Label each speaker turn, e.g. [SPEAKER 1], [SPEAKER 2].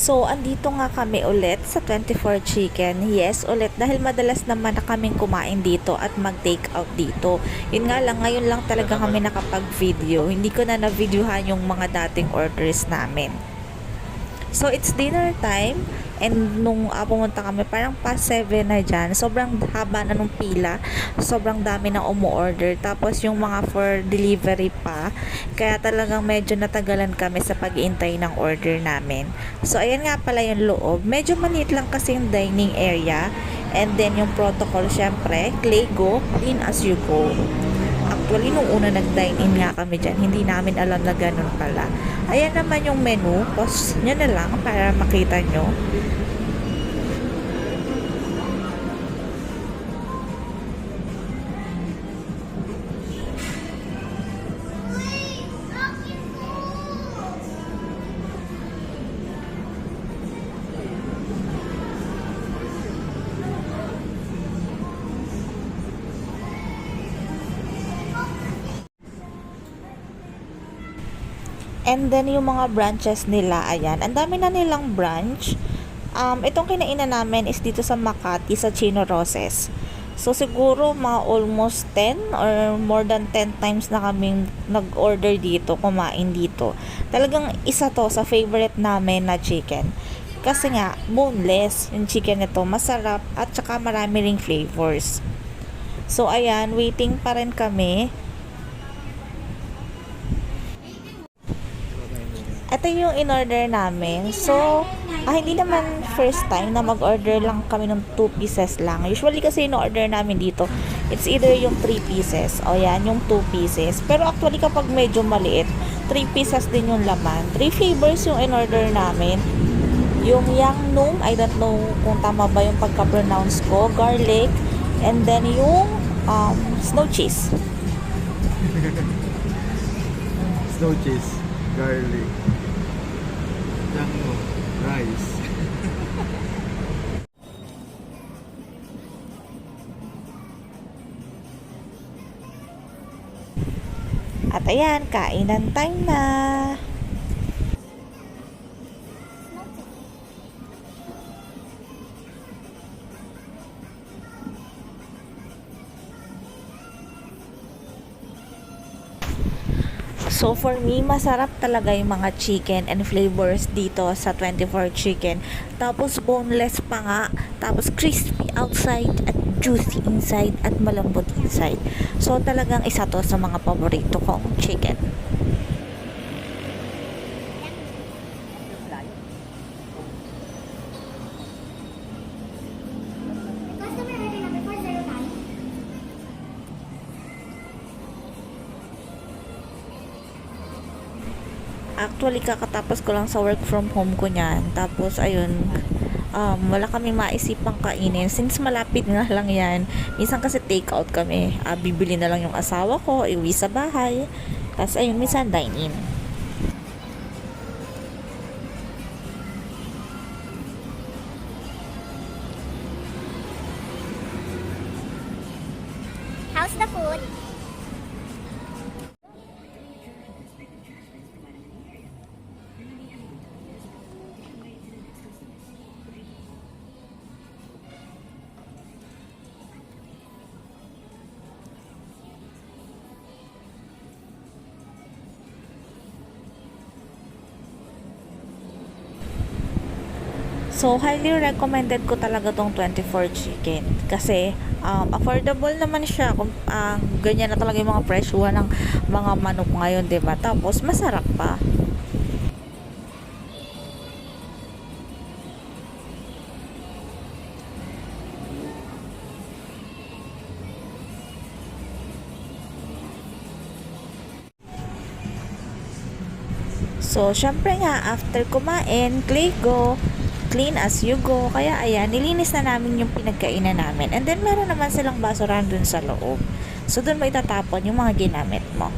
[SPEAKER 1] So, andito nga kami ulit sa 24 Chicken. Yes, ulit dahil madalas naman na kaming kumain dito at mag-take out dito. Yun nga lang, ngayon lang talaga kami nakapag-video. Hindi ko na na-videohan yung mga dating orders namin. So, it's dinner time. And nung pumunta kami, parang past 7 na dyan. Sobrang haba na nung pila. Sobrang dami na umu-order. Tapos yung mga for delivery pa. Kaya talagang medyo natagalan kami sa pag-iintay ng order namin. So, ayan nga pala yung loob. Medyo maliit lang kasi yung dining area. And then yung protocol, syempre, Claygo, clean as you go. Actually, nung una nag-dine-in nga kami dyan, hindi namin alam na ganun pala. Ayan naman yung menu. Pause nyo na lang para makita nyo. And then yung mga branches nila, ayan, ang dami na nilang branch. Itong kinainan namin is dito sa Makati, sa Chino Roses. So siguro mga almost 10 or more than 10 times na kaming nag-order dito, kumain dito. Talagang isa to sa favorite namin na chicken. Kasi nga, boneless yung chicken nito, masarap at saka marami ring flavors. So ayan, waiting pa rin kami. Ito yung in-order namin. So, hindi naman first time na mag-order lang kami ng 2 pieces lang. Usually kasi in-order namin dito, it's either yung 3 pieces o yan, yung 2 pieces. Pero actually kapag medyo maliit, 3 pieces din yung laman. 3 flavors yung in-order namin. Yung yang num, I don't know kung tama ba yung pagka-pronounce ko, garlic, and then yung snow cheese.
[SPEAKER 2] Snow cheese, garlic, jango, rice.
[SPEAKER 1] At ayan, kainan time na. So for me, masarap talaga yung mga chicken and flavors dito sa 24 Chicken. Tapos boneless pa nga, tapos crispy outside at juicy inside at malambot inside. So talagang isa to sa mga paborito kong chicken. Actually, kakatapos ko lang sa work from home ko niyan. Tapos, ayun, wala kami maisipang kainin. Since malapit nga lang yan, minsan kasi take out kami. Bibili na lang yung asawa ko, iwi sa bahay. Tapos, ayun, minsan dine-in.
[SPEAKER 3] How's the food?
[SPEAKER 1] So, highly recommended ko talaga tong 24 Chicken. Kasi, affordable naman siya. Kung, ganyan na talaga yung mga presyuhan ng mga manok ngayon, diba? Tapos, masarap pa. So, syempre nga, after kumain, Claygo, clean as you go. Kaya ayan, nilinis na namin yung pinagkainan namin. And then, meron naman silang basurahan dun sa loob. So, dun mo itatapon yung mga ginamit mo.